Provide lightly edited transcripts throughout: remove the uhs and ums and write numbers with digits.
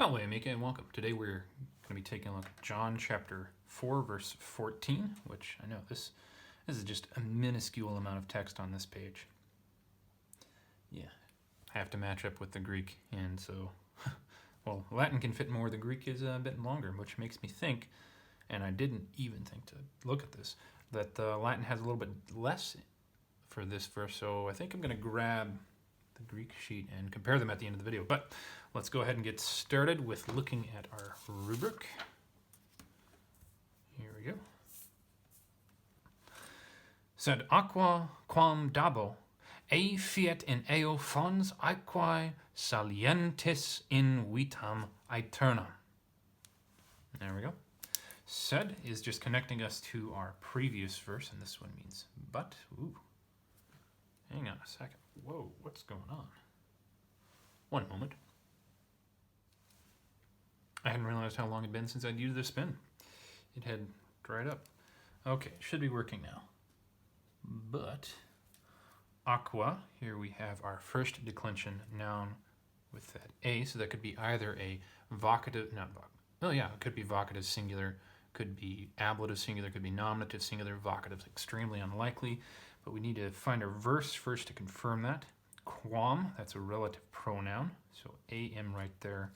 Salvē, Mika, and welcome. Today we're going to be taking a look at John chapter 4, verse 14, which I know this is just a minuscule amount of text on this page. Yeah, I have to match up with the Greek, and so, well, Latin can fit more, the Greek is a bit longer, which makes me think, and I didn't even think to look at this, that Latin has a little bit less for this verse, so I think I'm going to grab the Greek sheet and compare them at the end of the video. But let's go ahead and get started with looking at our rubric. Here we go. Sed aqua quam dabo, ei fiat in eo fons aequae salientis in vitam aeternam. There we go. Sed is just connecting us to our previous verse, and this one means but. Ooh. Hang on a second. Whoa, what's going on? One moment. I hadn't realized how long it had been since I'd used this pen. It had dried up. Okay, should be working now. But aqua, here we have our first declension noun with that a, so that could be either a vocative, not vocative, oh yeah, it could be vocative singular, could be ablative singular, could be nominative singular, vocative is extremely unlikely, but we need to find our verse first to confirm that. Quam, that's a relative pronoun, so am right there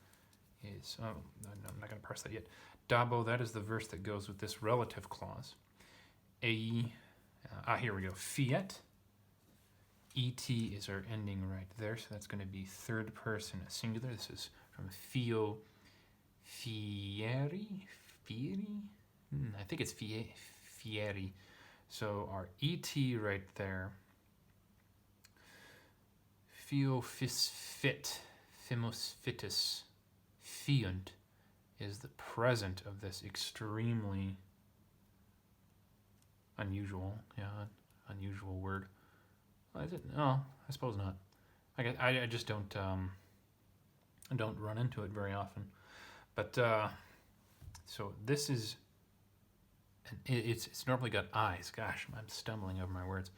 is, oh, no, I'm not going to parse that yet. Dabo, that is the verse that goes with this relative clause. Here we go, fiat. Et is our ending right there, so that's going to be third person singular. This is from fieri? I think it's fieri. So our et right there, fimus fitus, fiunt, is the present of this extremely unusual word. Is it? No, I suppose not. I just don't run into it very often. But so this is, it's normally got eyes. Gosh, I'm stumbling over my words.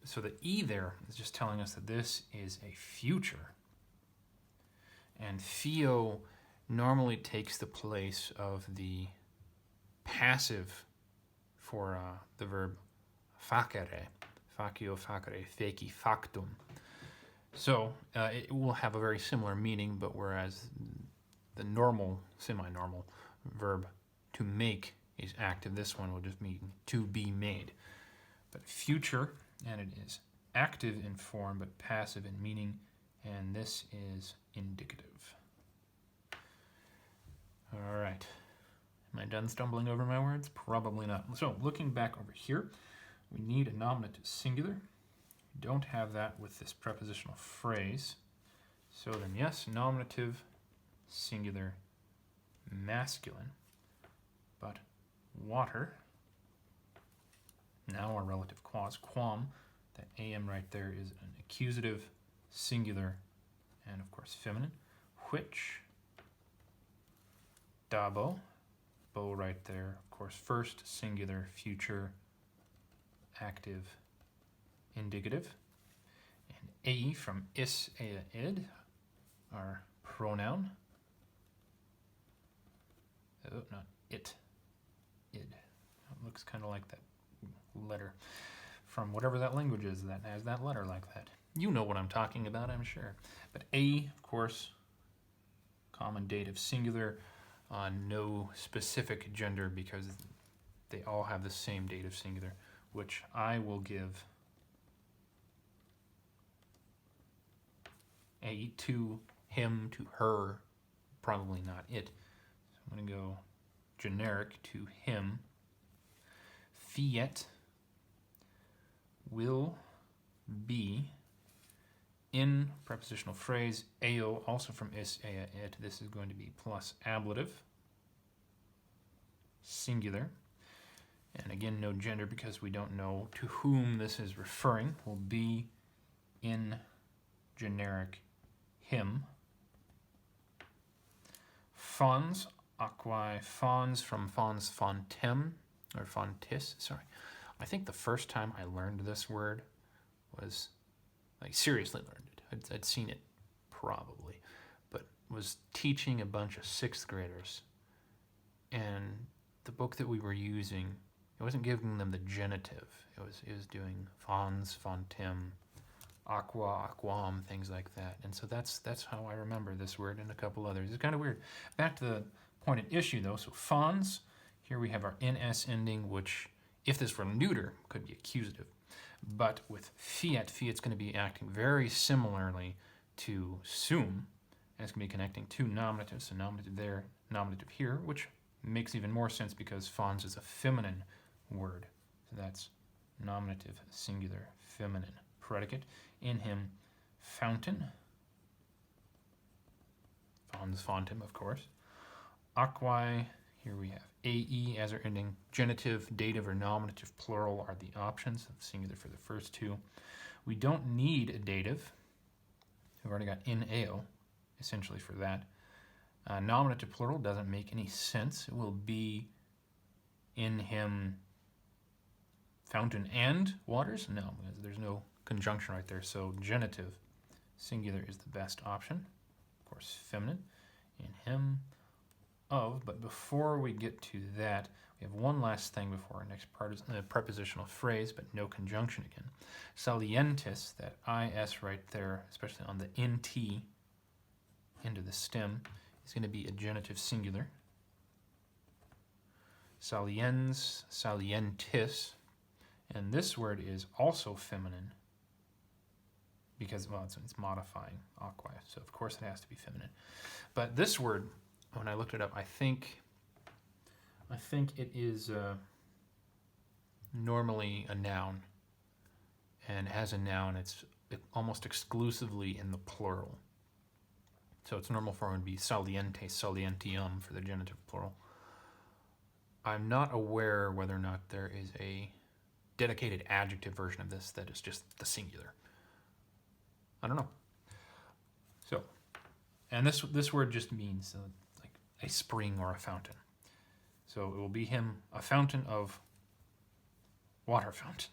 So the e there is just telling us that this is a future. And theo normally takes the place of the passive for the verb facere, facio facere, feci factum. So it will have a very similar meaning, but whereas the normal, semi-normal verb to make is active, this one will just mean to be made. But future, and it is active in form but passive in meaning, and this is indicative. All right. Am I done stumbling over my words? Probably not. So looking back over here, we need a nominative singular. We don't have that with this prepositional phrase. So then yes, nominative singular masculine, but water. Now our relative clause, quam, that am right there is an accusative singular and of course feminine, which, dabo, bo right there, of course first singular, future, active, indicative, and a from is, ea, id, our pronoun. Oh, not it, id. It looks kind of like that letter from whatever that language is that has that letter like that. You know what I'm talking about, I'm sure. But a, of course, common dative singular, no specific gender because they all have the same dative singular, which I will give a to him, to her, probably not it. So I'm going to go generic to him. Fiat will be in prepositional phrase, eo, also from is, ea, it. This is going to be plus ablative, singular. And again, no gender because we don't know to whom this is referring. Will be in generic him. Fons, aquae, fons from fons fontem, or fontis, sorry. I think the first time I learned this word was, like seriously learned it. I'd seen it probably, but was teaching a bunch of 6th graders, and the book that we were using, it wasn't giving them the genitive. It was doing fons, fontem, aqua, aquam, things like that. And so that's how I remember this word and a couple others. It's kind of weird. Back to the point at issue though. So fons, here we have our ns ending, which if this were neuter could be accusative. But with fiat, fiat's going to be acting very similarly to sum, and it's going to be connecting two nominatives. So nominative there, nominative here, which makes even more sense because fons is a feminine word. So that's nominative, singular, feminine. Predicate, in him, fountain. Fons, fontem, of course. Aquae, here we have ae as our ending. Genitive, dative, or nominative plural are the options. Singular for the first two. We don't need a dative. We've already got in eo, essentially for that. Nominative plural doesn't make any sense. It will be in him fountain and waters? No, because there's no conjunction right there. So genitive, singular is the best option. Of course, feminine, in him of. But before we get to that, we have one last thing before our next part is the prepositional phrase, but no conjunction again. Salientis, that is right there, especially on the nt end of the stem, is going to be a genitive singular. Saliens, salientis, and this word is also feminine because, well, it's modifying aquae, so of course it has to be feminine. But this word, when I looked it up, I think it is normally a noun, and as a noun, it's almost exclusively in the plural. So its normal form would be saliente, salientium for the genitive plural. I'm not aware whether or not there is a dedicated adjective version of this that is just the singular. I don't know. So, and this word just means like a spring or a fountain. So it will be him, a fountain of water fountain.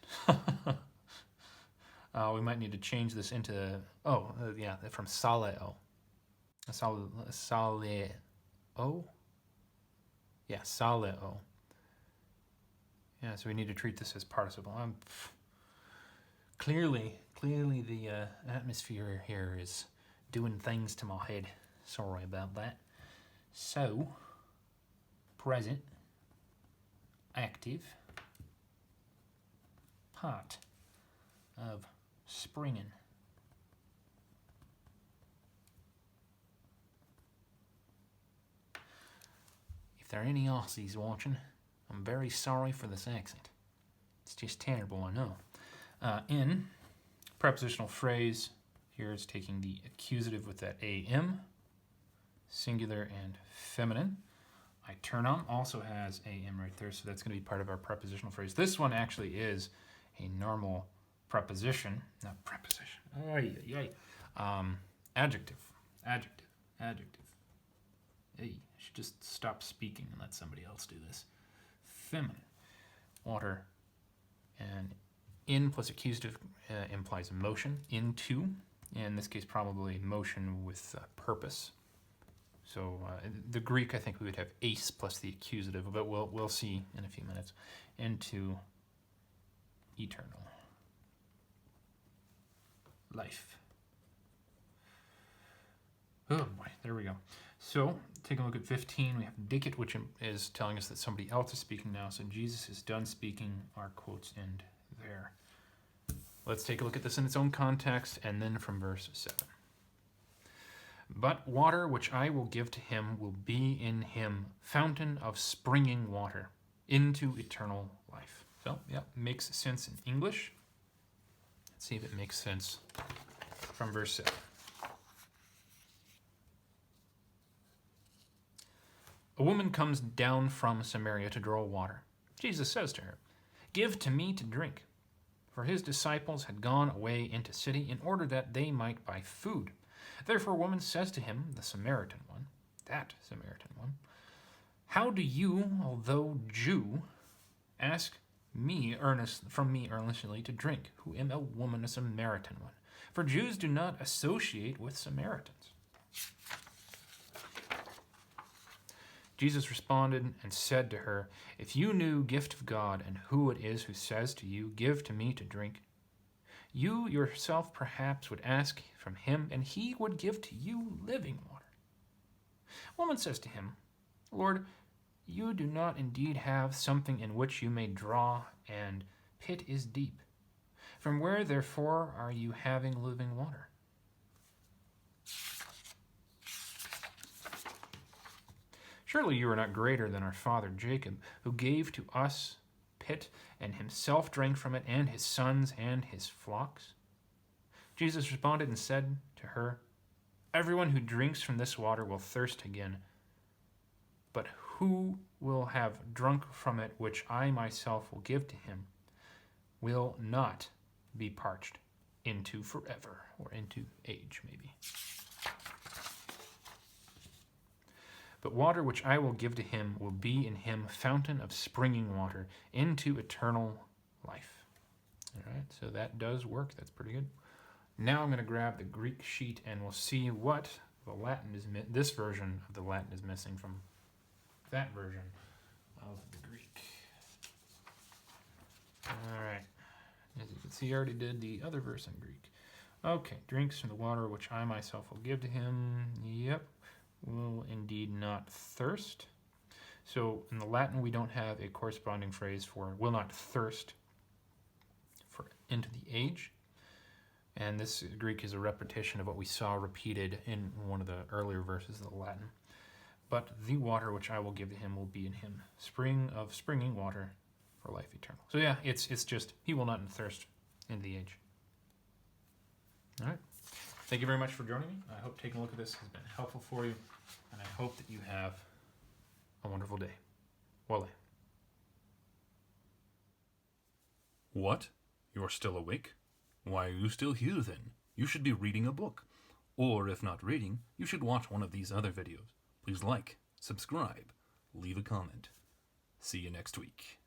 We might need to change this into, from saleo. Saleo? Yeah, saleo. Yeah, so we need to treat this as participle. Clearly the atmosphere here is doing things to my head. Sorry about that. So, present, active, part of springing. If there are any Aussies watching, I'm very sorry for this accent. It's just terrible, I know. In prepositional phrase, here it's taking the accusative with that am, singular and feminine. Iternum also has am right there, so that's going to be part of our prepositional phrase. This one actually is a normal preposition, not preposition. Adjective. Hey, I should just stop speaking and let somebody else do this. Feminine. Water. And in plus accusative implies motion. Into, in this case, probably motion with purpose. So the Greek, I think we would have ace plus the accusative, but we'll see in a few minutes. Into eternal life. Oh boy, there we go. So, taking a look at 15, we have dicit, which is telling us that somebody else is speaking now. So Jesus is done speaking, our quotes end there. Let's take a look at this in its own context, and then from verse 7. But water which I will give to him will be in him fountain of springing water into eternal life. So, yeah, makes sense in English. Let's see if it makes sense from verse 7. A woman comes down from Samaria to draw water. Jesus says to her, "Give to me to drink." For his disciples had gone away into city in order that they might buy food. Therefore a woman says to him, the Samaritan one, "How do you, although Jew, ask me earnestly to drink, who am a woman, a Samaritan one? For Jews do not associate with Samaritans." Jesus responded and said to her, "If you knew gift of God and who it is who says to you, 'Give to me to drink,' you yourself perhaps would ask from him, and he would give to you living water." Woman says to him, "Lord, you do not indeed have something in which you may draw, and pit is deep. From where, therefore, are you having living water?" "Surely you are not greater than our father Jacob, who gave to us pit, and himself drank from it, and his sons and his flocks?" Jesus responded and said to her, "Everyone who drinks from this water will thirst again. But who will have drunk from it which I myself will give to him will not be parched into forever," or into age, maybe. "But water which I will give to him will be in him a fountain of springing water into eternal life." All right, so that does work. That's pretty good. Now I'm going to grab the Greek sheet and we'll see what the Latin is. This version of the Latin is missing from that version of the Greek. All right. As you can see, I already did the other verse in Greek. Okay, "Drinks from the water which I myself will give to him." Yep. "Will indeed not thirst." So in the Latin, we don't have a corresponding phrase for "will not thirst" for into the age. And this Greek is a repetition of what we saw repeated in one of the earlier verses of the Latin. "But the water which I will give to him will be in him, springing water for life eternal." So yeah, it's just, he will not thirst into the age. All right. Thank you very much for joining me. I hope taking a look at this has been helpful for you, and I hope that you have a wonderful day. Wale. What? You're still awake? Why are you still here then? You should be reading a book. Or if not reading, you should watch one of these other videos. Please like, subscribe, leave a comment. See you next week.